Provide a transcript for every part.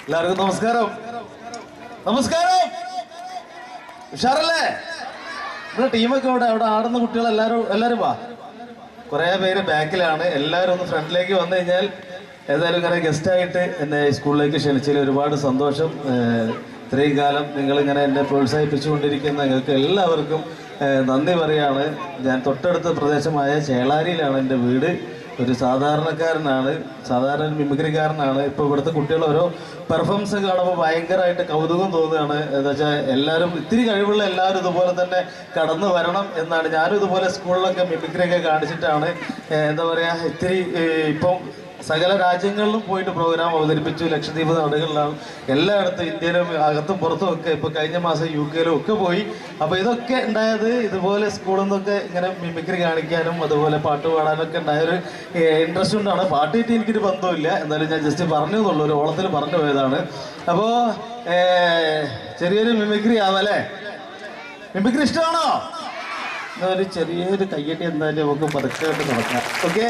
എല്ലാവർക്കും നമസ്കാരം. നമസ്കാരം. ഉഷാറല്ലേ? ഇവിടെ ടീമൊക്കെ അവിടെ ആടുന്ന കുട്ടികൾ എല്ലാവരും വാ. കുറേ പേര് ബാക്കിലാണ്. എല്ലാവരും ഒന്ന് ഫ്രണ്ടിലേക്ക് വന്നു കഴിഞ്ഞാൽ ഏതായാലും ഇങ്ങനെ ഗസ്റ്റായിട്ട് എന്നെ സ്കൂളിലേക്ക് ക്ഷണിച്ചതിൽ ഒരുപാട് സന്തോഷം. ഇത്രയും കാലം നിങ്ങളിങ്ങനെ എന്നെ പ്രോത്സാഹിപ്പിച്ചുകൊണ്ടിരിക്കുന്ന നിങ്ങൾക്ക് എല്ലാവർക്കും നന്ദി പറയാണ്. ഞാൻ തൊട്ടടുത്ത പ്രദേശമായ ചേളാരിയിലാണ് എൻ്റെ വീട്. ഒരു സാധാരണക്കാരനാണ്, സാധാരണ മിമിക്രിക്കാരനാണ്. ഇപ്പോൾ ഇവിടുത്തെ കുട്ടികൾ ഓരോ പെർഫോമൻസ് കാണുമ്പോൾ ഭയങ്കരമായിട്ട് കൗതുകം തോന്നുകയാണ്. എന്താ വെച്ചാൽ എല്ലാവരും ഇത്തിരി കഴിവുള്ള എല്ലാവരും ഇതുപോലെ തന്നെ കടന്നു വരണം എന്നാണ്. ഞാനും ഇതുപോലെ സ്കൂളിലൊക്കെ മിമിക്രിയൊക്കെ കാണിച്ചിട്ടാണ് എന്താ പറയുക ഇത്തിരി ഇപ്പം സകല രാജ്യങ്ങളിലും പോയിട്ട് പ്രോഗ്രാം അവതരിപ്പിച്ചു. ലക്ഷദ്വീപ് നാടുകളിലാണ്, എല്ലായിടത്തും ഇന്ത്യയിലും അകത്തും പുറത്തും ഒക്കെ. ഇപ്പോൾ കഴിഞ്ഞ മാസം UK-ലും ഒക്കെ പോയി. അപ്പോൾ ഇതൊക്കെ ഉണ്ടായത് ഇതുപോലെ സ്കൂളിൽ നിന്നൊക്കെ ഇങ്ങനെ മിമിക്രി കാണിക്കാനും അതുപോലെ പാട്ട് പാടാനൊക്കെ ഉണ്ടായൊരു ഇൻട്രസ്റ്റ് കൊണ്ടാണ്. പാട്ടിട്ട് എനിക്കൊരു ബന്ധമില്ല, എന്നാലും ഞാൻ ജസ്റ്റ് പറഞ്ഞു എന്നുള്ളൂ, ഒരു ഓളത്തിൽ പറഞ്ഞു പോയതാണ്. അപ്പോൾ ചെറിയൊരു മിമിക്രി ആവല്ലേ? മിമിക്രി ഇഷ്ടമാണോ? ഒരു ചെറിയൊരു കയ്യടി എന്തായാലും നമുക്ക് പതുക്കെ നടക്കാം. ഓക്കെ,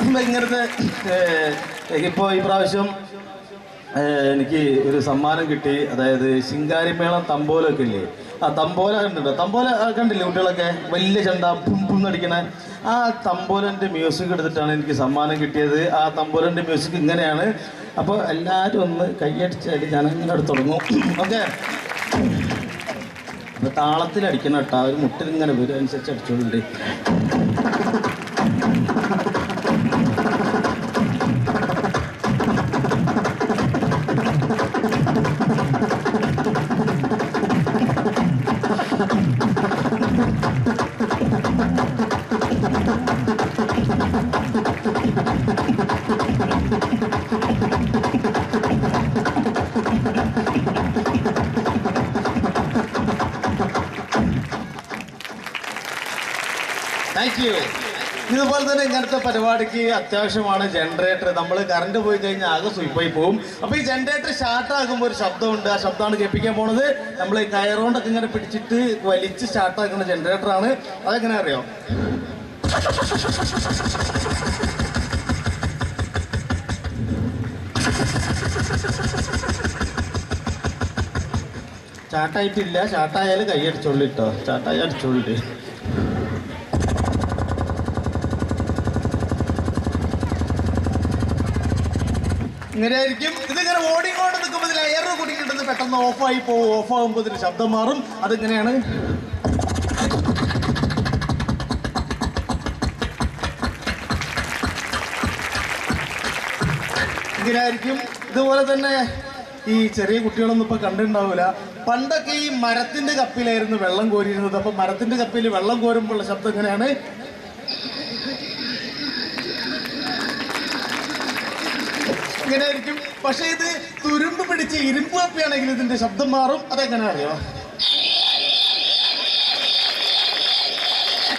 ഇങ്ങനത്തെ ഇപ്പോൾ ഈ പ്രാവശ്യം എനിക്ക് ഒരു സമ്മാനം കിട്ടി. അതായത് ശിങ്കാരിമേളം തമ്പോലൊക്കെ ഇല്ലേ, ആ തമ്പോല കണ്ടിട്ടുണ്ടോ? തമ്പോല കണ്ടില്ലേ കുട്ടികളൊക്കെ? വലിയ ചെണ്ട പുന്നടിക്കണ ആ തമ്പോലൻ്റെ മ്യൂസിക് എടുത്തിട്ടാണ് എനിക്ക് സമ്മാനം കിട്ടിയത്. ആ തമ്പോലൻ്റെ മ്യൂസിക് ഇങ്ങനെയാണ്. അപ്പോൾ എല്ലാവരും ഒന്ന് കയ്യടിച്ചാൽ ഞാൻ അങ്ങനെ അടുത്ത് തുടങ്ങും. ഓക്കെ, അപ്പോൾ താളത്തിലടിക്കണം കേട്ടോ. ഒരു മുട്ടിൽ ഇങ്ങനെ വരും, അനുസരിച്ച് അടിച്ചോളുണ്ട്. Thank you. ഇതുപോലെ തന്നെ ഇങ്ങനത്തെ പരിപാടിക്ക് അത്യാവശ്യമാണ് ജനറേറ്റർ. നമ്മൾ കറണ്ട് പോയി കഴിഞ്ഞാൽ ആകെ സ്വിപ്പായി പോകും. അപ്പോൾ ഈ ജനറേറ്റർ സ്റ്റാർട്ടാകുമ്പോൾ ഒരു ശബ്ദമുണ്ട്. ആ ശബ്ദമാണ് കേൾപ്പിക്കാൻ പോണത്. നമ്മൾ ഈ കയറുകൊണ്ടൊക്കെ ഇങ്ങനെ പിടിച്ചിട്ട് വലിച്ച് സ്റ്റാർട്ടാക്കുന്ന ജനറേറ്ററാണ്. അതെങ്ങനെ അറിയോ? സ്റ്റാർട്ടായിട്ടില്ല. സ്റ്റാർട്ടായാലും കൈയടിച്ചോളൂ കേട്ടോ. സ്റ്റാർട്ടായി അടിച്ചോളൂ. ഇങ്ങനെ ആയിരിക്കും. ഇതിങ്ങനെ ഓടിക്കൊണ്ട് നിൽക്കുമ്പോൾ ഇതിൽ എയർ കുടിക്കിട്ടുന്നത് പെട്ടെന്ന് ഓഫായി പോകും. ഓഫാകുമ്പോൾ ഇതിന് ശബ്ദം മാറും. അതിങ്ങനെയാണ്. ഇങ്ങനെ ആയിരിക്കും. ഇതുപോലെ തന്നെ ഈ ചെറിയ കുട്ടികളൊന്നും ഇപ്പൊ കണ്ടിട്ടുണ്ടാവില്ല. പണ്ടൊക്കെ ഈ മരത്തിന്റെ കപ്പിലായിരുന്നു വെള്ളം കോരിയിരുന്നത്. അപ്പൊ മരത്തിന്റെ കപ്പിൽ വെള്ളം കോരുമ്പോഴുള്ള ശബ്ദം ഇങ്ങനെയാണ്. ഇങ്ങനെ ആയിരിക്കും. പക്ഷെ ഇത് തുരുമ്പ് പിടിച്ച് ഇരുമ്പ് കപ്പിയാണെങ്കിൽ ഇതിന്റെ ശബ്ദം മാറും. അതെങ്ങനെ അറിയോ?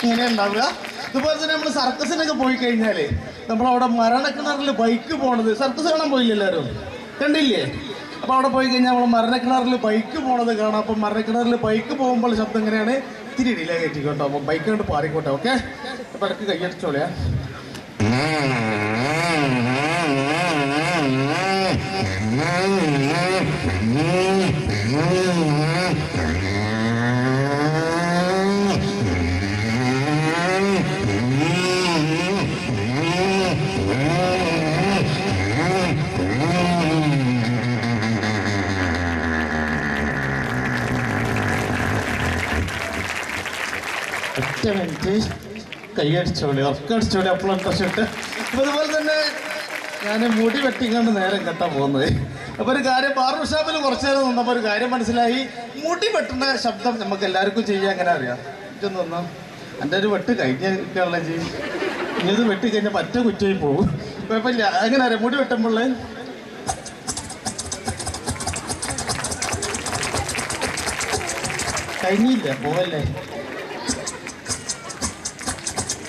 ഇങ്ങനെ ഉണ്ടാവുക. ഇതുപോലെ തന്നെ നമ്മൾ സർക്കസിനൊക്കെ പോയി കഴിഞ്ഞാല് നമ്മളവിടെ മരണക്കിണറിൽ ബൈക്ക് പോണത്, സർക്കസ് കാണാൻ പോയില്ല എല്ലാവരും? കണ്ടില്ലേ? അപ്പൊ അവിടെ പോയി കഴിഞ്ഞാൽ നമ്മൾ മരണക്കിണറിൽ ബൈക്ക് പോണത് കാണാം. അപ്പൊ മരണക്കിണറിൽ ബൈക്ക് പോകുമ്പോൾ ശബ്ദം എങ്ങനെയാണ്? ഇത്തിരി ഇടയിലേ കയറ്റിക്കോട്ടോ. അപ്പൊ ബൈക്ക് കൊണ്ട് പാറിക്കോട്ടെ. ഓക്കെ, അപ്പൊ ഇടയ്ക്ക് കൈയടിച്ചോളിയാ. ഒറ്റ മിനിറ്റ് കൈയടിച്ചോളി, ഉറക്കടിച്ചോളി. അപ്പോൾ ഇട്ട് അതുപോലെ തന്നെ ഞാൻ മുടി വെട്ടിക്കൊണ്ട് നേരം കെട്ടാൻ പോകുന്നത്. അപ്പോൾ ഒരു കാര്യം, ബാർബർ ഷോപ്പിൽ കുറച്ചു നേരം നിന്നപ്പോൾ ഒരു കാര്യം മനസ്സിലായി. മുടി വെട്ടുന്ന ശബ്ദം നമുക്ക് എല്ലാവർക്കും ചെയ്യാൻ എങ്ങനെ അറിയാം? ഇതൊന്നും ഒന്നോ എൻ്റെ ഒരു വെട്ട് കഴിഞ്ഞുള്ള ചെയ്യും. ഇനി ഇത് വെട്ടിക്കഴിഞ്ഞാൽ പറ്റ കുറ്റമായി പോകും. കുഴപ്പമില്ല. എങ്ങനെ അറിയാം? മുടി വെട്ടുമ്പോൾ കഴിഞ്ഞില്ല, പോവല്ലേ,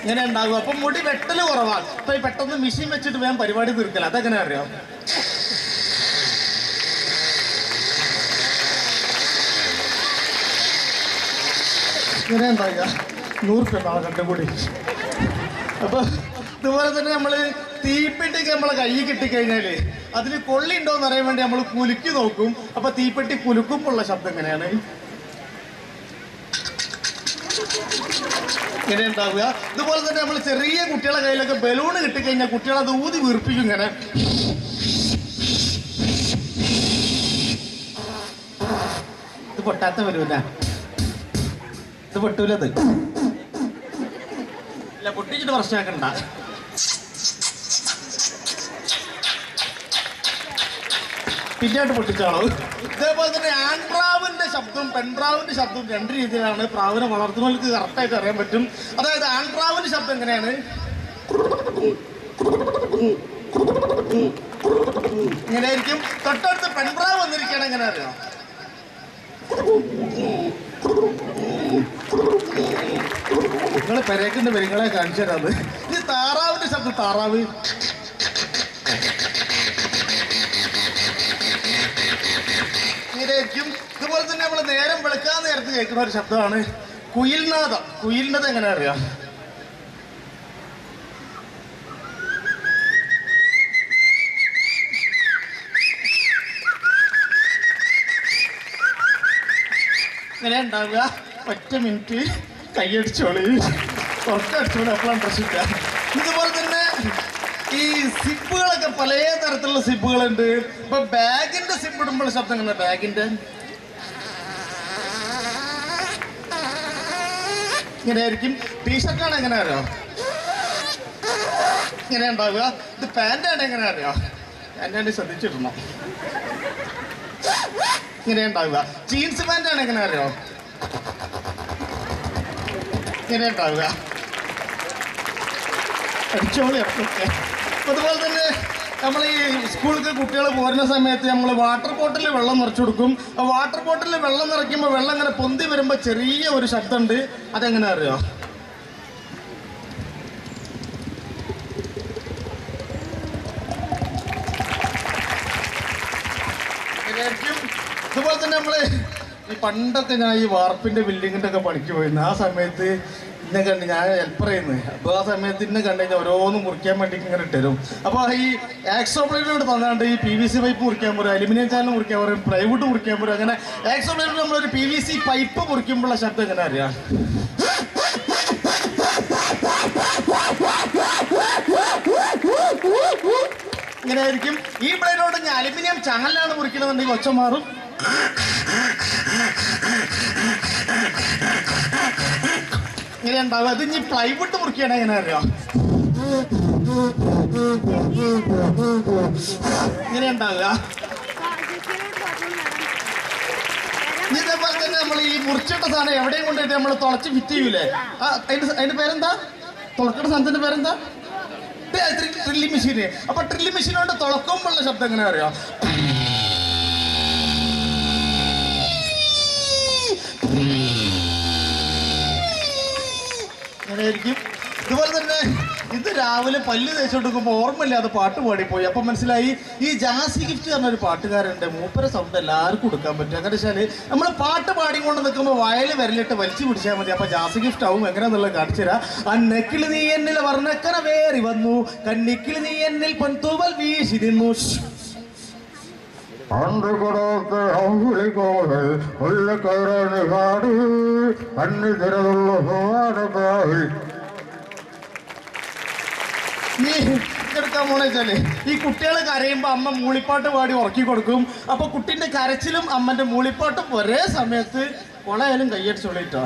ഇങ്ങനെ ഉണ്ടാകും. അപ്പം മുടി വെട്ടല് കുറവാണ്. അപ്പൊ ഈ പെട്ടെന്ന് മെഷീൻ വെച്ചിട്ട് വേഗം പരിപാടി തീർക്കല. അതെങ്ങനെ അറിയാം? ഇങ്ങനെ ഉണ്ടാകുക. 100 രൂപ കണ്ടുകൂടി. അപ്പൊ ഇതുപോലെ തന്നെ നമ്മൾ തീപ്പെട്ടിക്ക് നമ്മളെ കയ്യിൽ കിട്ടിക്കഴിഞ്ഞാല് അതിന് കൊള്ളി ഉണ്ടോന്ന് അറിയാൻ വേണ്ടി നമ്മൾ കുലുക്കി നോക്കും. അപ്പൊ തീപ്പെട്ടി കുലുക്കുമ്പോഴുള്ള ശബ്ദം എങ്ങനെയാണ്? ഇങ്ങനെ ഉണ്ടാവുക. ഇതുപോലെ തന്നെ നമ്മൾ ചെറിയ കുട്ടികളെ കയ്യിലൊക്കെ ബലൂണ് കിട്ടിക്കഴിഞ്ഞാൽ കുട്ടികൾ അത് ഊതി വീർപ്പിക്കും ഇങ്ങനെ. ഇത് പൊട്ടാത്ത ബലൂന, ഇത് പൊട്ടൂലത് ഇല്ല, പൊട്ടിച്ചിട്ട് പ്രശ്നമാക്കണ്ട. പിന്നീട് പൊട്ടിച്ചാണോ? ഇതേപോലെ തന്നെ ആൺപ്രാവിന്റെ ശബ്ദവും പെൺപ്രാവിന്റെ ശബ്ദവും രണ്ട് രീതിയിലാണ്. പ്രാവിനെ വളർത്തുന്നവർക്ക് കറക്റ്റായിട്ട് അറിയാൻ പറ്റും. അതായത് ആൺപ്രാവിന്റെ ശബ്ദം എങ്ങനെയാണ്? ഇങ്ങനെയായിരിക്കും. തൊട്ടടുത്ത് പെൺപ്രാവ് വന്നിരിക്കുകയാണ്, എങ്ങനെ അറിയാം? നിങ്ങൾ പെരേക്കിന്റെ പെരുങ്ങളെ കാണിച്ചു തരാത്. ഇത് താറാവിന്റെ ശബ്ദം. താറാവ് ഇങ്ങനെയായിരിക്കും. ഇതുപോലെ തന്നെ നമ്മൾ നേരം വെളുക്കാൻ നേരത്ത് കേൾക്കുന്ന ഒരു ശബ്ദമാണ് കുയിൽനാദം. കുയിലിനത് എങ്ങനെ അറിയാം? ഇങ്ങനെ ഉണ്ടാവുക. ഒറ്റ മിനിറ്റ് കൈയടിച്ചോളി, പുറത്തടിച്ചോളി, അപ്പോഴാണ് പ്രശ്നമില്ല. ഇതുപോലെ തന്നെ ഈ സിബുകളൊക്കെ പല തരത്തിലുള്ള സിബുകളുണ്ട്. ഇപ്പൊ ബാഗിന്റെ സിബ് ഇടുമ്പോൾ ശബ്ദം എങ്ങനെ? ബാഗിന്റെ ഇങ്ങനെ ആയിരിക്കും. ടീഷർട്ടാണ് എങ്ങനെ അറിയോ? ഇങ്ങനെ ഉണ്ടാവുക. ഇത് പാൻ്റാണ് എങ്ങനെ അറിയോ? പാൻ്റാണ് ശ്രദ്ധിച്ചിടണം. ഇങ്ങനെ ഉണ്ടാവുക. ജീൻസ് പാൻ്റാണ് എങ്ങനെ അറിയോ? ഇങ്ങനെ ഉണ്ടാവുക. അടിച്ചോളി. അതുപോലെ തന്നെ നമ്മൾ ഈ സ്കൂളിൽ കുട്ടികൾ പോരുന്ന സമയത്ത് നമ്മൾ വാട്ടർ ബോട്ടിലിൽ വെള്ളം നിറച്ചു കൊടുക്കും. ആ വാട്ടർ ബോട്ടിലിൽ വെള്ളം നിറയ്ക്കുമ്പോൾ വെള്ളം ഇങ്ങനെ പൊന്തി വരുമ്പോൾ ചെറിയ ഒരു ശബ്ദമുണ്ട്. അതെങ്ങനെ അറിയോ? ഇതുപോലെ തന്നെ നമ്മള് ഈ പണ്ടൊക്കെ ഞാൻ ഈ വാർപ്പിന്റെ ബിൽഡിങ്ങിന്റെ ഒക്കെ പണിക്ക് പോയിരുന്നു. ആ സമയത്ത് ഇന്നെ കണ്ട് ഞാൻ ഹെൽപ്പർ ചെയ്യുന്നത്. അപ്പോൾ ആ സമയത്ത് ഇന്നെ കണ്ടു കഴിഞ്ഞാൽ ഓരോന്ന് മുറിക്കാൻ വേണ്ടി ഇങ്ങനെ ഇട്ടുതരും. അപ്പോൾ ഈ ആക്സോപ്ലൈനോട് തന്നാണ്ട് ഈ PVC പൈപ്പ് മുറിക്കാൻ പറയും, അലുമിനിയം ചാനൽ മുറിക്കാൻ പറയും, പ്ലൈവുഡ് മുറിക്കാൻ പറയും. അങ്ങനെ ആക്സോപ്ലൈനോട് നമ്മളൊരു PVC പൈപ്പ് മുറിക്കുമ്പോഴുള്ള ശബ്ദം എങ്ങനെ അറിയാം? ഇങ്ങനെ ആയിരിക്കും. ഈ ബ്ലേഡോട് ഞാൻ അലുമിനിയം ചാനലാണ് മുറിക്കണമെന്നുണ്ടെങ്കിൽ ഒച്ച മാറും. ഇങ്ങനെ ഉണ്ടാവുക. അത് ഇനി പ്ലൈവുഡ് മുറിക്കുകയാണ് എങ്ങനെ അറിയാം? ഇങ്ങനെ ഉണ്ടാവുക. ഇതേപോലെ തന്നെ നമ്മൾ ഈ മുറിച്ചിട്ട സാധനം എവിടെയും കൊണ്ടുപോയിട്ട് നമ്മൾ തുളച്ച് ഫിറ്റ് ചെയ്യൂലേ? അതിന്റെ പേരെന്താ? തുളക്കേണ്ട സാധനത്തിന്റെ പേരെന്താ? ഡ്രില്ലിംഗ് മെഷീന്. അപ്പൊ ഡ്രില്ലിംഗ് മെഷീൻ കൊണ്ട് തുളക്കുമ്പോഴുള്ള ശബ്ദം എങ്ങനെ അറിയാം? അങ്ങനെയായിരിക്കും. ഇതുപോലെ തന്നെ ഇത് രാവിലെ പല്ല് തേച്ചോണ്ടിരിക്കുമ്പോൾ ഓർമ്മയില്ലാതെ പാട്ട് പാടിപ്പോയി. അപ്പം മനസ്സിലായി ഈ ജാസി ഗിഫ്റ്റ് പറഞ്ഞൊരു പാട്ടുകാരുണ്ട്. മൂപ്പര സൗണ്ട് എല്ലാവർക്കും കൊടുക്കാൻ പറ്റും. അങ്ങനെ വെച്ചാൽ നമ്മൾ പാട്ട് പാടിക്കൊണ്ട് നിൽക്കുമ്പോൾ വയൽ വിരലിട്ട് വലിച്ചു പിടിച്ചാൽ മതി. അപ്പം ജാസി ഗിഫ്റ്റ് ആവും. എങ്ങനെയാന്നുള്ളത് കാണിച്ചു തരാം. അന്നക്കിളി നീ എന്നിൽ വർണ്ണക്കന വേറി വന്നു, കന്നിക്കിളി നീ എന്നിൽ പൊൻതൂവൽ വീശി നിന്നു. അன்று കൊടുത്ത അമ്പിളിക്കോകൾ ഉള്ള കയറാണ് കാട് അന്ന് തിരതുള്ള കാവിൽ. നീ എടുക്കാൻ പോണെച്ചാല് ഈ കുട്ടികൾ കരയുമ്പോൾ അമ്മ മൂളിപ്പാട്ട് പാടി ഉറക്കി കൊടുക്കും. അപ്പൊ കുട്ടീന്റെ കരച്ചിലും അമ്മന്റെ മൂളിപ്പാട്ടും ഒരേ സമയത്ത് കൊളയാലും കയ്യടിച്ചോളിട്ടോ.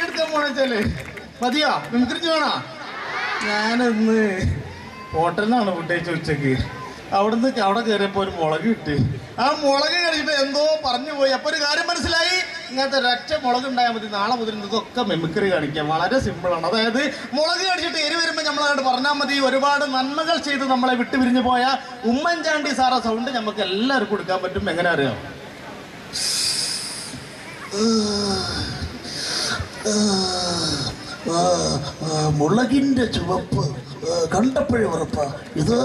എടുക്കാൻ പോണെച്ചാല് മതിയോ? മിമിക്രിച്ച് വേണോ? ഞാനിന്ന് ഹോട്ടലിൽ നിന്നാണ് ഫുഡ് കഴിച്ച ഉച്ചക്ക്. അവിടെ കയറിയപ്പോൾ ഒരു മുളക് കിട്ടി. ആ മുളക് കഴിച്ചിട്ട് എന്തോ പറഞ്ഞു പോയി. അപ്പൊ ഒരു കാര്യം മനസ്സിലായി, ഇങ്ങനത്തെ ഒരൊറ്റ മുളക് ഉണ്ടായാൽ മതി. നാളെ മുതൽ ഇതൊക്കെ മെമിക്രി കാണിക്കാം. വളരെ സിമ്പിളാണ്. അതായത് മുളക് കഴിച്ചിട്ട് എരി വരുമ്പോൾ നമ്മളങ്ങോട്ട് പറഞ്ഞാൽ മതി. ഒരുപാട് നന്മകൾ ചെയ്ത് നമ്മളെ വിട്ടു പിരിഞ്ഞു പോയ ഉമ്മൻചാണ്ടി സാറ സൗണ്ട് നമുക്ക് എല്ലാവർക്കും കൊടുക്കാൻ പറ്റും. എങ്ങനെ അറിയാം? മുളകിൻ്റെ ചുവപ്പ് കണ്ടപ്പോഴേ ഉറപ്പ് ഇത്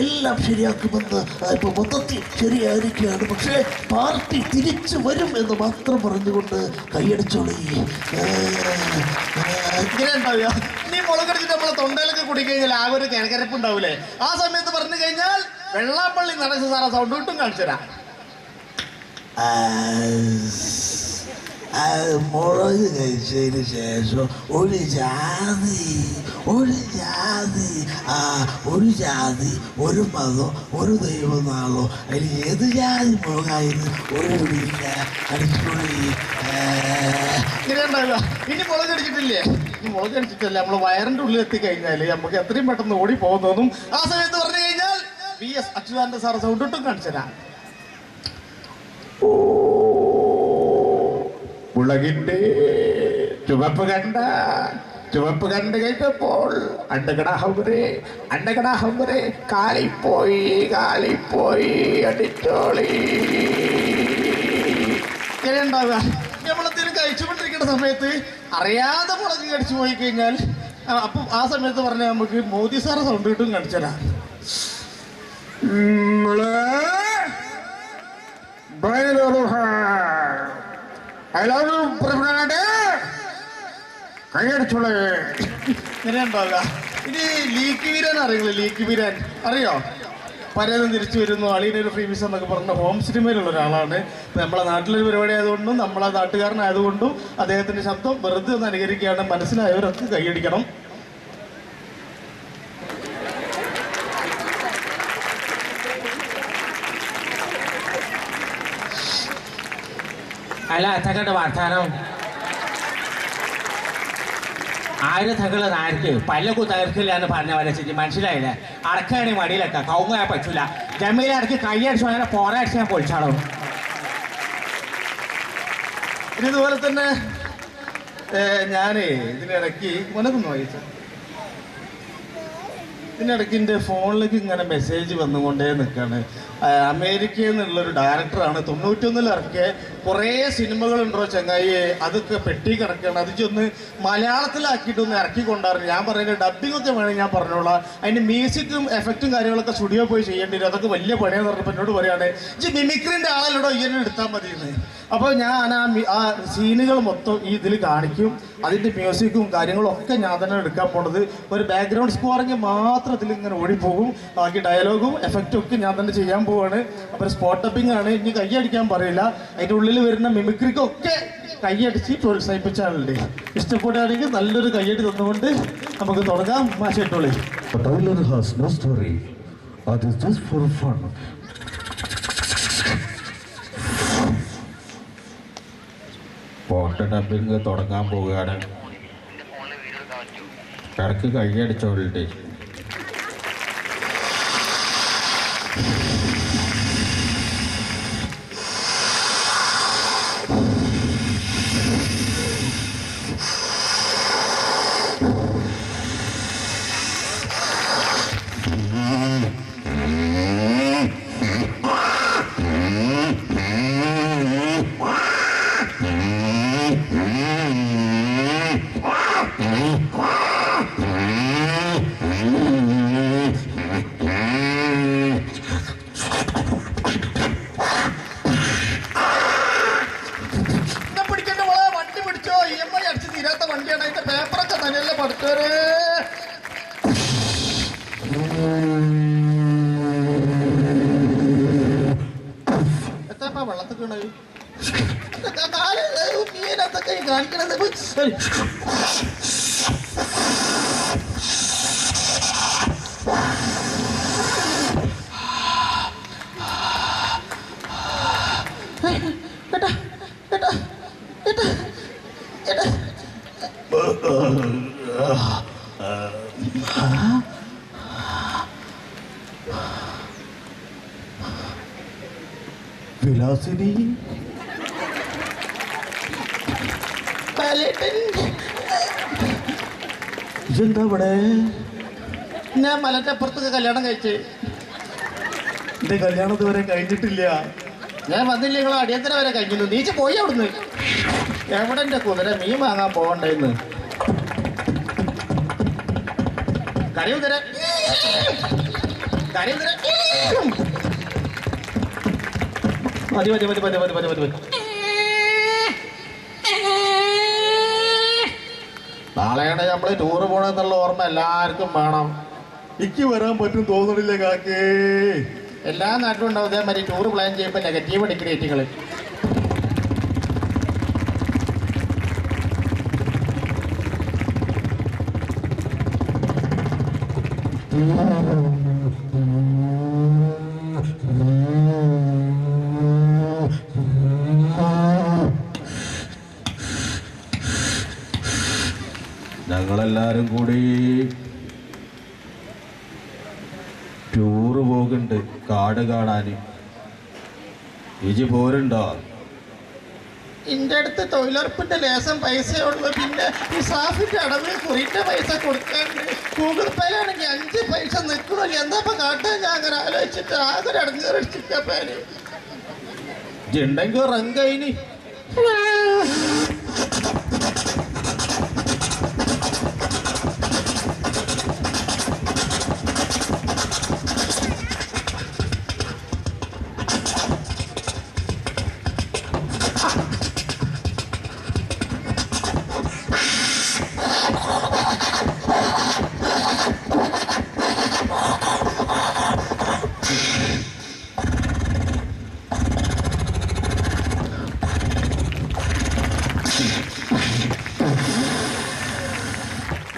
എല്ലാം ശരിയാക്കുമെന്ന് ഇപ്പൊ മൊത്തത്തിൽ ശരിയായിരിക്കുകയാണ്. പക്ഷേ പാർട്ടി തിരിച്ചു വരും എന്ന് മാത്രം പറഞ്ഞുകൊണ്ട് കൈയടിച്ചോളി. ഇങ്ങനെ ഉണ്ടാവുക. നീ മുളകടിച്ചിട്ട് നമ്മളെ തൊണ്ടയിലൊക്കെ കുടിക്കഴിഞ്ഞാൽ ആകെ ഒരു കിഴക്കരപ്പ് ഉണ്ടാവൂലേ? ആ സമയത്ത് പറഞ്ഞു കഴിഞ്ഞാൽ വെള്ളാപ്പള്ളി നടേശ സാറാ സൗണ്ട് കിട്ടും കാണിച്ചു തരാം. മുളക് കഴിച്ചതിന് ശേഷം ഒരു ജാതി ഒരു മതം ഒരു ദൈവം നാളോ അതിൽ ഏത് ജാതി മുളകായിരുന്നു ഒരു പിടിയില്ല. അടിച്ചുപൊളി. ഇങ്ങനെ ഉണ്ടാവുക. ഇനി മുളക് അടിച്ചിട്ടില്ലേ? ഇനി മുളക് അടിച്ചിട്ടല്ലേ നമ്മള് വയറിന്റെ ഉള്ളിൽ എത്തിക്കഴിഞ്ഞാല് നമുക്ക് എത്രയും പെട്ടെന്ന് ഓടി പോകുന്നതും ആ സമയത്ത് പറഞ്ഞു കഴിഞ്ഞാൽ VS അച്യുതാനന്ദ സാറ് സൗണ്ട് കിട്ടും കാണിച്ചു തരാം. മുളകിൻ്റെ ചുവപ്പ് കണ്ട് കേട്ടപ്പോൾ അണ്ടകടാഹമ്പരെ കാലിപ്പോയി അടിച്ചോളി. ഇങ്ങനെ ഉണ്ടാവുക. നമ്മളെന്തെങ്കിലും കഴിച്ചുകൊണ്ടിരിക്കുന്ന സമയത്ത് അറിയാതെ മുളക് കടിച്ചു പോയി കഴിഞ്ഞാൽ അപ്പം ആ സമയത്ത് പറഞ്ഞാൽ നമുക്ക് മോദി സാറ് സൗണ്ട് കിട്ടും കാണിച്ചു തരാം. ഇങ്ങനെ ഉണ്ടാവുക. ഇനി ലീക്ക് വീരാൻ അറിയില്ല. ലീക്ക് വീരാൻ അറിയോ? പലതും തിരിച്ചു വരുന്നു, അളിയനൊരു ഫ്രീമിസ് എന്നൊക്കെ പറഞ്ഞ ഹോം സിനിമയിലുള്ള ഒരാളാണ്. ഇപ്പം നമ്മളെ നാട്ടിലൊരു പരിപാടി ആയതുകൊണ്ടും നമ്മളെ നാട്ടുകാരനായതുകൊണ്ടും അദ്ദേഹത്തിൻ്റെ ശബ്ദം വെറുതെ ഒന്ന് അനുകരിക്കുകയാണ്. മനസ്സിലായവരൊക്കെ കൈയടിക്കണം. അല്ല തങ്ങളുടെ വർത്താനം ആയിരം തകള് നാർക്ക് പല്ലക്കു തകർക്കില്ല എന്ന് പറഞ്ഞ പോലെ സ്ഥിതി മനസ്സിലായില്ലേ? അടക്കാണ് മടിയിലൊക്കെ കൗങ്ങാൻ പറ്റൂല. ജമീല ഇടയ്ക്ക് കൈയടിച്ചു അങ്ങനെ പോരാടിച്ച് ഞാൻ പൊളിച്ചാളോ. ഇനി ഇതുപോലെ തന്നെ ഞാനേ ഇതിനിടയ്ക്ക് മുനക്കൊന്ന് വായിച്ച ഇതിനിടയ്ക്ക് എൻ്റെ ഫോണിലേക്ക് ഇങ്ങനെ മെസ്സേജ് വന്നുകൊണ്ടേ നിൽക്കുകയാണ്. അമേരിക്കയിൽ നിന്നുള്ളൊരു ഡയറക്ടറാണ്. 91 ഇറക്കിയ കുറേ സിനിമകളുണ്ടോ ചങ്ങായി, അതൊക്കെ പെട്ടി കിടക്കുകയാണ്. അത് ചെന്ന് മലയാളത്തിലാക്കിയിട്ടൊന്ന് ഇറക്കി കൊണ്ടായിരുന്നു. ഞാൻ പറയുന്നത് ഡബ്ബിംഗ് ഒക്കെ വേണമെങ്കിൽ ഞാൻ പറഞ്ഞോളാം. അതിൻ്റെ മ്യൂസിക്കും എഫക്റ്റും കാര്യങ്ങളൊക്കെ സ്റ്റുഡിയോ പോയി ചെയ്യേണ്ടി വരും. അതൊക്കെ വലിയ പണിയാന്ന് പറഞ്ഞപ്പോൾ എന്നോട് പറയുകയാണ് ഇജ്ജ് മിമിക്രിൻ്റെ ആളല്ലോടോ ഇങ്ങനെ എടുത്താൽ മതിയെന്ന്. അപ്പോൾ ഞാൻ ആ സീനുകൾ മൊത്തം ഈ ഇതിൽ കാണിക്കും. അതിൻ്റെ മ്യൂസിക്കും കാര്യങ്ങളും ഒക്കെ ഞാൻ തന്നെ എടുക്കാൻ പോണത്. ഒരു ബാക്ക്ഗ്രൗണ്ട് സ്കോറിങ് മാത്രം ഇതിൽ ഇങ്ങനെ ഓടിപ്പോകും. ബാക്കി ഡയലോഗും എഫക്റ്റും ഒക്കെ ഞാൻ തന്നെ ചെയ്യാൻ പോവാണ്. അപ്പോൾ സ്പോട്ട് ഡബ്ബിംഗ് ആണ്. ഇനി കൈയടിക്കാൻ പറയില്ല. അതിൻ്റെ ഉള്ളിൽ വരുന്ന മിമിക്രിക്കൊക്കെ കൈയടിച്ച് പ്രോത്സാഹിപ്പിച്ചാളുണ്ട്. ഇഷ്ടപ്പെടുകയാണെങ്കിൽ നല്ലൊരു കൈയടി തന്നുകൊണ്ട് നമുക്ക് തുടങ്ങാം. മാഷേട്ടോളി. Trailer has no story. That is just for fun. Spot dubbing തുടങ്ങാൻ പോവുകയാണ്. ഇടയ്ക്ക് കൈയടിച്ചോളേ. വണ്ടിയാണ്. അതിന്റെ പേപ്പറൊക്കെ തന്നെയല്ലേ പഠിച്ചവര്. എത്താ വെള്ളത്തിൽ വീണത് മീനത്തൊക്കെ കാണിക്കണത്. വിലാസിനി ഇതെന്താ ഇവിടെ? ഞാൻ മലന്റെ അപ്പുറത്തൊക്കെ കല്യാണം കഴിച്ച്. എന്റെ കല്യാണം ഇതുവരെ കഴിഞ്ഞിട്ടില്ല. ഞാൻ വന്നില്ല. നിങ്ങൾ അടിയന്തര വരെ കഴിഞ്ഞു. നീച്ച് പോയി അവിടുന്ന്. എവിടെ എൻ്റെ കുതിര മീൻ വാങ്ങാൻ പോകണ്ടെന്ന് കരയുതിര കരയുതിര മതി മതി മതി മതി മതി മതി മതി മതി. നാളെയാണ് നമ്മള് ടൂറ് പോണെന്നുള്ള ഓർമ്മ എല്ലാവർക്കും വേണം. എനിക്ക് വരാൻ പറ്റും തോന്നണില്ല കാക്കേ. എല്ലാ നാട്ടിലും ഉണ്ടാവും അതേമാതിരി ടൂർ പ്ലാൻ ചെയ്യുമ്പോൾ നെഗറ്റീവ് അടിക്കുന്ന ഏറ്റുകൾ. ഞങ്ങളെല്ലാരും കൂടി ടൂറ് പോകുന്നുണ്ട് കാട് കാണാന്. ഇജി പോരുണ്ടോ? എൻ്റെ അടുത്ത് തൊഴിലുറപ്പിൻ്റെ ലേശം പൈസയുള്ളൂ. പിന്നെ ഈ സാഫിൻ്റെ അടവിൽ കുറിൻ്റെ പൈസ കൊടുക്കാണ്ട് ഗൂഗിൾ പേയിലാണെങ്കിൽ 5 പൈസ നിൽക്കണല്ലോ. എന്താ ഇപ്പം കാട്ടാൻ ഞാൻ അങ്ങനെ ആലോചിച്ചിട്ട് ആകെ ഒരു അടങ്ങിച്ചിട്ട പേര് ഇജുണ്ടെങ്കിൽ റങ്കൈനി.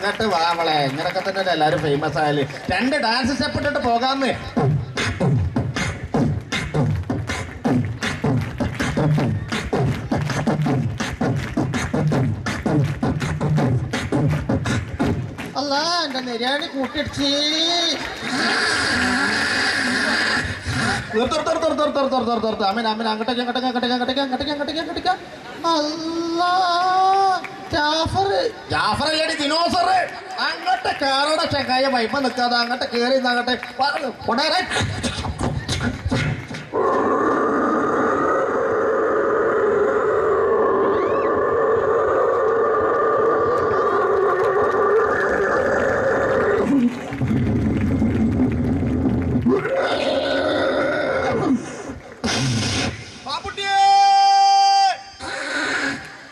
ഇങ്ങോട്ട് വാവളെ. ഇങ്ങനൊക്കെ തന്നെ എല്ലാവരും ഫേമസ് ആയാല് 2 ഡാൻസ് സ്റ്റെപ്പ് ഇട്ടിട്ട് പോകാന്ന്. അല്ല എൻ്റെ നിര്യാണി കൂട്ടിടിച്ച് അങ്ങോട്ട് കേറട ചങ്ങായ വൈപ്പ നിൽക്കാതെ അങ്ങോട്ട് കേറി അങ്ങോട്ട് കൊടേറെ.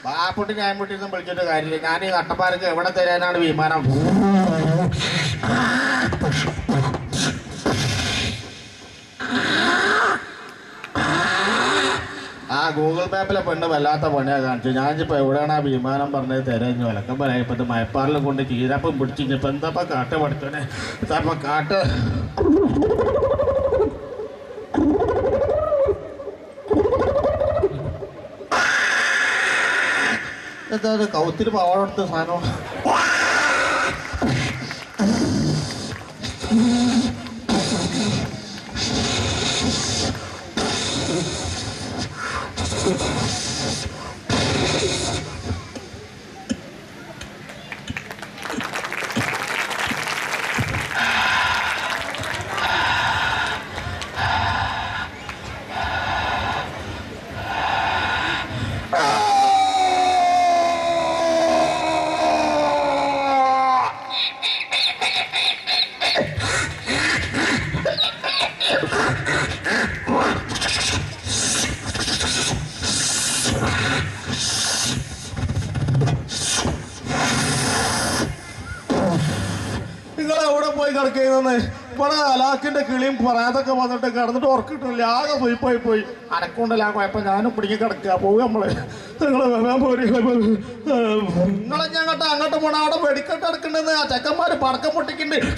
ബാപ്പുട്ടി ഞാൻ മുട്ടിയൊന്നും വിളിച്ചിട്ട് കാര്യമില്ല. ഞാൻ ഈ നട്ടപ്പാർക്ക് എവിടെ തരാനാണ് വിമാനം? ആ ഗൂഗിൾ മാപ്പിലെ പെണ്ണ് വല്ലാത്ത പണിയാണ് കാണിച്ചു. ഞാനിപ്പോൾ എവിടെയാണ് ആ വിമാനം പറഞ്ഞത് തരാഞ്ഞു വിലക്കം പറയാം. ഇപ്പോഴത്തെ മയപ്പാറിലും കൊണ്ട് കീഴപ്പം പിടിച്ചിപ്പോൾ എന്താ കാട്ട് പഠിച്ചോനെ ഇപ്പം കാട്ട്. എന്താ കൗത്തിൽ പാവാടെടുത്ത സാധനം? നിങ്ങളെവിടെ പോയി കിടക്കുന്നതെന്ന് ഇവിടെ അലാക്കിന്റെ കിളിയും പറയാതൊക്കെ വന്നിട്ട് കിടന്നിട്ട് ഉറക്കിട്ടില്ല. ആകെ പോയി പോയി അനക്കൊണ്ടല്ല ആ കുഴപ്പം. ഞാനും പിടിങ്ങി കിടക്കുക പോവുക നമ്മള്. നിങ്ങളെ നിങ്ങളെ ഞങ്ങട്ട് അങ്ങോട്ട് പോണ അവിടെ വെടിക്കെട്ട് എടുക്കണ്ടെന്ന് ആ ചെക്കന്മാര് പടക്കം പൊട്ടിക്കുന്നുണ്ട്.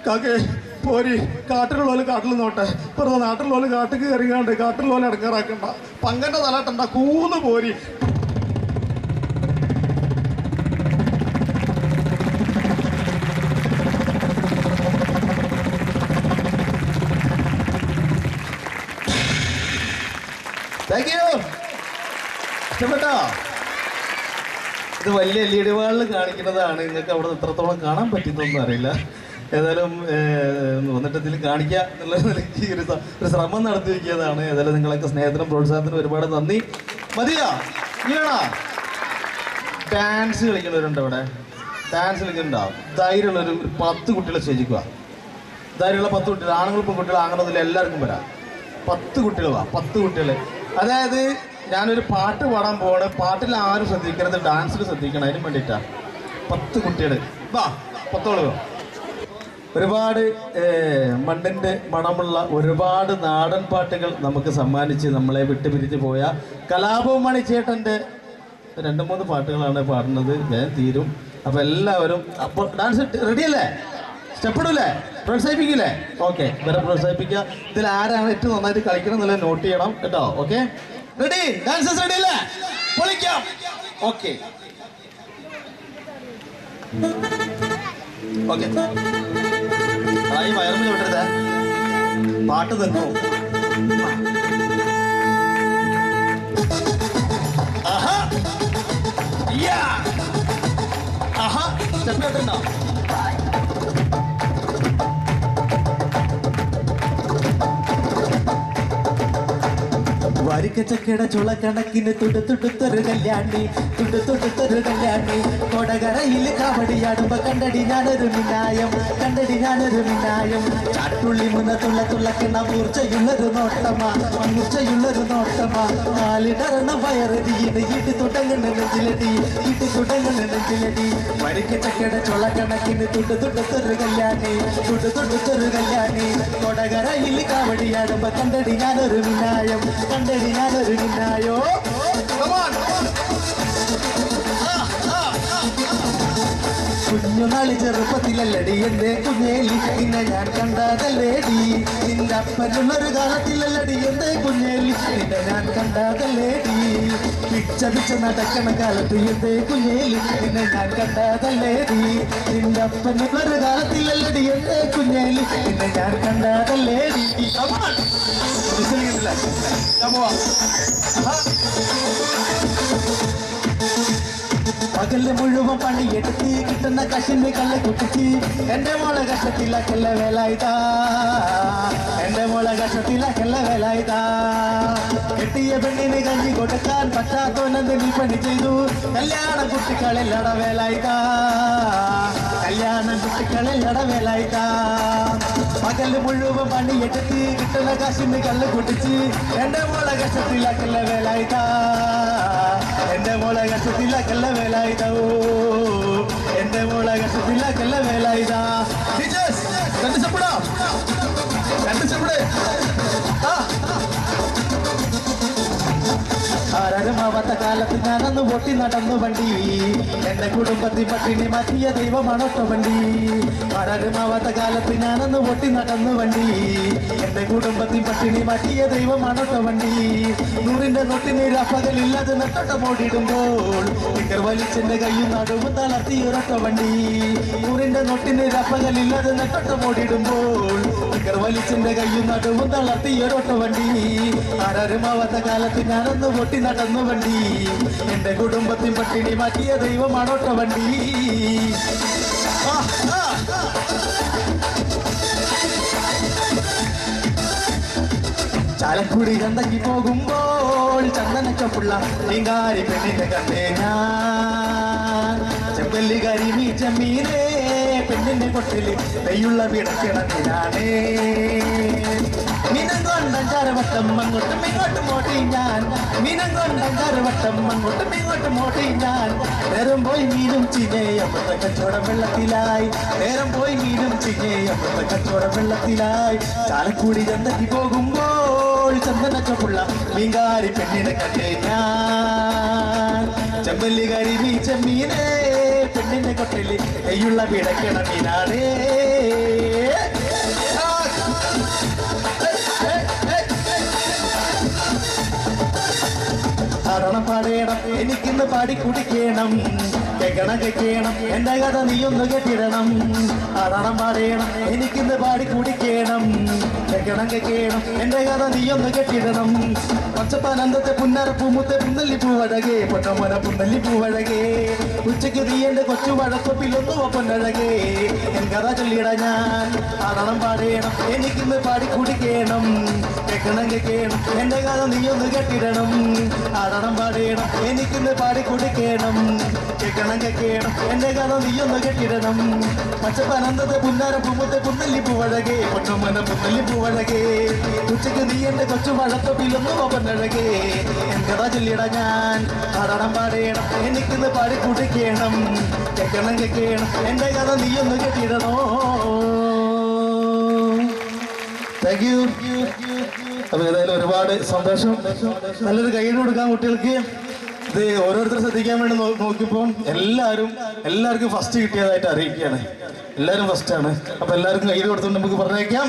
കാക്കേ പോരി കാട്ടിലുള്ളവര് കാട്ടിൽ നോട്ടെ വെറുതെ നാട്ടിലുള്ളവര് കാട്ടിൽ കയറിങ്ങാണ്ട് കാട്ടിലുള്ളവരെ ഇടങ്ങാറാക്കണ്ട പങ്കന്റെ തലാട്ടണ്ട കൂന്ന് പോരി. Thank you. ഇഷ്ടപ്പെട്ടോ? ഇത് വലിയ LED വാളിൽ കാണിക്കുന്നതാണ്. നിങ്ങൾക്ക് അവിടെ എത്രത്തോളം കാണാൻ പറ്റുന്നൊന്നും അറിയില്ല. ഏതായാലും വന്നിട്ട് ഇതിൽ കാണിക്കുക എന്നുള്ള നിലയ്ക്ക് ഒരു ശ്രമം നടത്തിയിരിക്കുന്നതാണ്. ഏതായാലും നിങ്ങളൊക്കെ സ്നേഹത്തിനും പ്രോത്സാഹനത്തിനും ഒരുപാട് നന്ദി. മതിയോ? ഇനിയാണോ? ഡാൻസ് കളിക്കുന്നവരുണ്ട് ഇവിടെ? ഡാൻസ് കളിക്കുന്നുണ്ടാവും. ധൈര്യമുള്ളൊരു 10 കുട്ടികളെ സ്റ്റേജിക്കുക. ധൈര്യമുള്ള 10 കുട്ടികൾ, ആണുങ്ങളും പെൺകുട്ടികൾ അങ്ങനൊന്നുമില്ല, എല്ലാവർക്കും വരാം. 10 കുട്ടികൾ വാ, 10 കുട്ടികൾ. അതായത് ഞാനൊരു പാട്ട് പാടാൻ പോവാണ്. പാട്ടിൽ ആരും ശ്രദ്ധിക്കരുത്, ഡാൻസിൽ ശ്രദ്ധിക്കണം. അതിനും വേണ്ടിയിട്ടാണ് 10 കുട്ടികൾ വാ. 10 ഒരുപാട് മണ്ണിൻ്റെ മണമുള്ള ഒരുപാട് നാടൻ പാട്ടുകൾ നമുക്ക് സമ്മാനിച്ച് നമ്മളെ വിട്ടുപിരിഞ്ഞു പോയ കലാഭവൻ മണിച്ചേട്ടൻ്റെ 2-3 പാട്ടുകളാണ് പാടുന്നത്. വേഗം തീരും. അപ്പോൾ എല്ലാവരും അപ്പോൾ ഡാൻസ് റെഡിയല്ലേ? സ്റ്റെപ്പിടൂല്ലേ? പ്രോത്സാഹിപ്പിക്കില്ലേ? ഓക്കെ, ഇവരെ പ്രോത്സാഹിപ്പിക്കുക. ഇതിൽ ആരാണ് ഏറ്റവും നന്നായിട്ട് കളിക്കണം എന്നുള്ളത് നോട്ട് ചെയ്യണം കേട്ടോ. Okay, ready? ഡാൻസേഴ്സ് റെഡി അല്ലേ? പൊളിക്കാം. Okay okay. ഈ വയറിൽ വിട്ടരുത്, പാട്ട് നിൽക്കും. ആഹാ ആഹാ സ്റ്റെപ്പ് ഇട്ടുണ്ടോ? വരിക്കച്ചക്കട ചുളക്കണക്കിന് തുടുത്തൊരു കല്യാണി, തുടുത്തൊരു കല്യാണി. കൊടകരയിൽ കാവടിയാടുമ്പോ കണ്ടടി ഞാനൊരു മിനായം, കണ്ടടി ഞാനൊരു മിനായം. ചാട്ടുള്ളി തുള്ളക്കിണ മൂർച്ചയുള്ളൊരു നോട്ടമാ, മൂർച്ചയുള്ളൊരു നോട്ടമാ. കാലിടറണ വയറിന് ഇട്ടി തുടങ്ങുന്ന നെഞ്ചിലടി, ഇട്ടി തുടങ്ങുന്ന നെഞ്ചിലടി. വരിക്കച്ചക്കട ചുളക്കണക്കിന് തുടുത്തൊരു കല്യാണി, തുടുത്തൊരു കല്യാണി. കൊടകരയിൽ കാവടിയാടുമ്പോ കണ്ടടി ഞാനൊരു മിനായം, കണ്ടടി ഞാനൊരു മിനായോ. കുഞ്ഞുനാളി ചെറുപ്പത്തിലല്ലടി എന്റെ കുഞ്ഞേലി നിന്നെ ഞാൻ കണ്ടതല്ലേടി. നിന്റെ അപ്പനുള്ളൊരു കാലത്തിലല്ലടി എന്റെ കുഞ്ഞേലി നിന്നെ ഞാൻ കണ്ടതല്ലേടി. പിച്ച നടക്കണ കാലത്ത് എന്റെ കുഞ്ഞേലി നിന്നെ ഞാൻ കണ്ടതല്ലേടി. നിന്റെ അപ്പനുള്ളൊരു കാലത്തിലല്ലടി എന്റെ കുഞ്ഞേലി നിന്നെ ഞാൻ കണ്ടതല്ലേടി. പകല് മുഴുവൻ പണിയെടുത്ത് കിട്ടുന്ന കശിന് കല്ല് കുട്ടിച്ച് എന്റെ മോളെ കഷ്ടത്തിലാക്കല്ല വേലായിതാ, എന്റെ മോളെ കഷ്ടത്തിലാക്കല്ല വേലായിതാ. കെട്ടിയ പെണ്ണിന് കഞ്ഞി കൊടുക്കാൻ പറ്റാത്തോനെന്ത് നീ പണി ചെയ്തു. കല്യാണം കുട്ടികളെല്ലട വേലായിതാ, കല്യാണം കുട്ടികളെല്ലട വേലായിതാ. പകല് മുഴുവൻ പണിയെടുത്ത് കിട്ടുന്ന കശിന് കല്ല് കുട്ടിച്ച് എന്റെ മോളെ കഷ്ടത്തിലാക്കല്ല വേലായിതാ, എന്റെ മോളെ കഷ്ടത്തിലാക്കല്ല വേലായിതാ. എന്റെ മോളെ കഷ്ടത്തിലാക്കല്ല വേലായിതാ. രണ്ട് ചപ്പിടാ, രണ്ട് ചപ്പിടേ. ആരാരുമാവാത്ത കാലത്ത് ഞാനന്ന് പൊട്ടി നടന്നു വണ്ടി. എന്റെ കുടുംബത്തിൽ പട്ടിണി മാറ്റിയ ദൈവമാണൊട്ടോ വണ്ടി. ആരാരുമാവാത്ത കാലത്ത് ഞാനന്ന് പൊട്ടി നടന്നു വണ്ടി. എന്റെ കുടുംബത്തിൽ പട്ടിണി മാറ്റിയ ദൈവമാണൊട്ടോ വണ്ടി. 100ന്റെ നോട്ടിന് രാപ്പകലില്ലാതെ നെട്ടോട്ടം ഓടിയിടുമ്പോൾ ടിക്കർ വലിച്ചെന്റെ കയ്യും നടുവും തളർത്തിയൊരൊട്ടോ വണ്ടി. 100ന്റെ നോട്ടിന് രാപ്പകലില്ലാതെ നെട്ടോട്ടം ഓടിയിടുമ്പോൾ ടിക്കർ വലിച്ചെന്റെ കയ്യും നടുവും തളർത്തിയൊരൊട്ടോ വണ്ടി. ആരാരുമാവാത്ത കാലത്ത് ഞാനന്ന് പൊട്ടി നടന്നു വണ്ടി. എന്റെ കുടുംബത്തിൽ പട്ടിണി മാറ്റിയ ദൈവമാണോട്ടോ വണ്ടി. ചാലക്കുടി ചന്തയ്ക്ക് പോകുമ്പോൾ ചന്ദനച്ചപ്പുള്ള നീങ്കാരി പെണ്ണിനെ കണ്ടേ ഞാൻ. ചെമ്പല്ലി കരിമീ ചെമ്മീനേ പെണ്ണിന്റെ കൊട്ടില് നെയ്യുള്ള വിടക്കണ നീനാണേ. മീനം കൊണ്ടഞ്ചാറുവട്ടം അങ്ങോട്ടും ഇങ്ങോട്ടും ഓട്ടി ഞാൻ, മീനം കൊണ്ടഞ്ചാറുവട്ടം അങ്ങോട്ടും ഇങ്ങോട്ടും ഓട്ടി ഞാൻ. നേരം പോയി മീനും ചിഞ്ഞേയമ്പത്തെ കച്ചവടം വെള്ളത്തിലായി, നേരം പോയി മീനും ചിഞ്ഞേയമ്പത്തെ കച്ചവടം വെള്ളത്തിലായി. ചാലക്കുടി ചന്തയ്ക്ക് പോകുമ്പോൾ ചന്ദനച്ചപ്പുള്ള മീൻകാരി പെണ്ണിനെ കണ്ടേ ഞാൻ. ചെമ്പല്ലി കരിമീ ചെമ്മീനേ പെണ്ണിന്റെ കൊട്ടില് നെയ്യുള്ള വിടക്കണ മീനാണേ. എനിക്കിന്ന് പാടി കുടിക്കണം, കേക്കണം കേക്കണം എന്റെ കഥ നീയൊന്ന് കേട്ടിടണം. ആടണം പാടേണം എനിക്കിന്ന് പാടി കുടിക്കണം, കേക്കണം കേക്കണം എന്റെ കഥ നീയൊന്ന് കേട്ടിടണം. പച്ചപ്പാനന്ദത്തെ പുന്നരപ്പൂമുത്തെ പുന്നല്ലി പൂവഴകേ, പൊന്നമോന പുന്നല്ലി പൂവഴകേ. ഉച്ചയ്ക്ക് നീ എന്റെ കൊച്ചു വഴക്കൊപ്പിലൊന്നു പൊന്നഴകേ. എൻ കഥ ചൊല്ലിട ഞാൻ, ആടണം പാടേണം എനിക്കിന്ന് പാടി കുടിക്കണം, കേക്കണം കേക്കണം എന്റെ കഥ നീയൊന്ന് കേട്ടിടണം. ആടണം പാടേണം എനിക്കിന്ന് പാടി കുടിക്കണം, കേക്കണം കേക്കണം എന്റെ കഥ നീയൊന്ന് കേട്ടിടണം. പച്ചപ്പനന്തത്തെ പുന്നാരപ്പൂമുത്തെ പുന്നല്ലി പൂവഴകേ, പൊന്നമോന പുന്നല്ലി പൂവഴകേ. ഉച്ചയ്ക്ക് നീ എന്റെ കൊച്ചു വഴക്കൊപ്പിലൊന്നു പൊന്നഴകേ. എൻ കഥ ചൊല്ലിട ഞാൻ, ആടണം പാടേണം എനിക്കിന്ന് പാടി കുടിക്കണം, കേക്കണം കേക്കണം എന്റെ കഥ നീയൊന്ന് കേട്ടിടണോ. Thank you. അപ്പൊ ഏതായാലും ഒരുപാട് സന്തോഷം. നല്ലൊരു കൈയ്യടി കൊടുക്കാൻ കുട്ടികൾക്ക്. ഇത് ഓരോരുത്തർ ശ്രദ്ധിക്കാൻ വേണ്ടി നോക്കിയപ്പോൾ എല്ലാവർക്കും ഫസ്റ്റ് കിട്ടിയതായിട്ട് അറിയിക്കുകയാണ്. എല്ലാവരും ഫസ്റ്റാണ്. അപ്പൊ എല്ലാവർക്കും കൈയ്യടി കൊടുത്തുകൊണ്ട് നമുക്ക് പറഞ്ഞേക്കാം.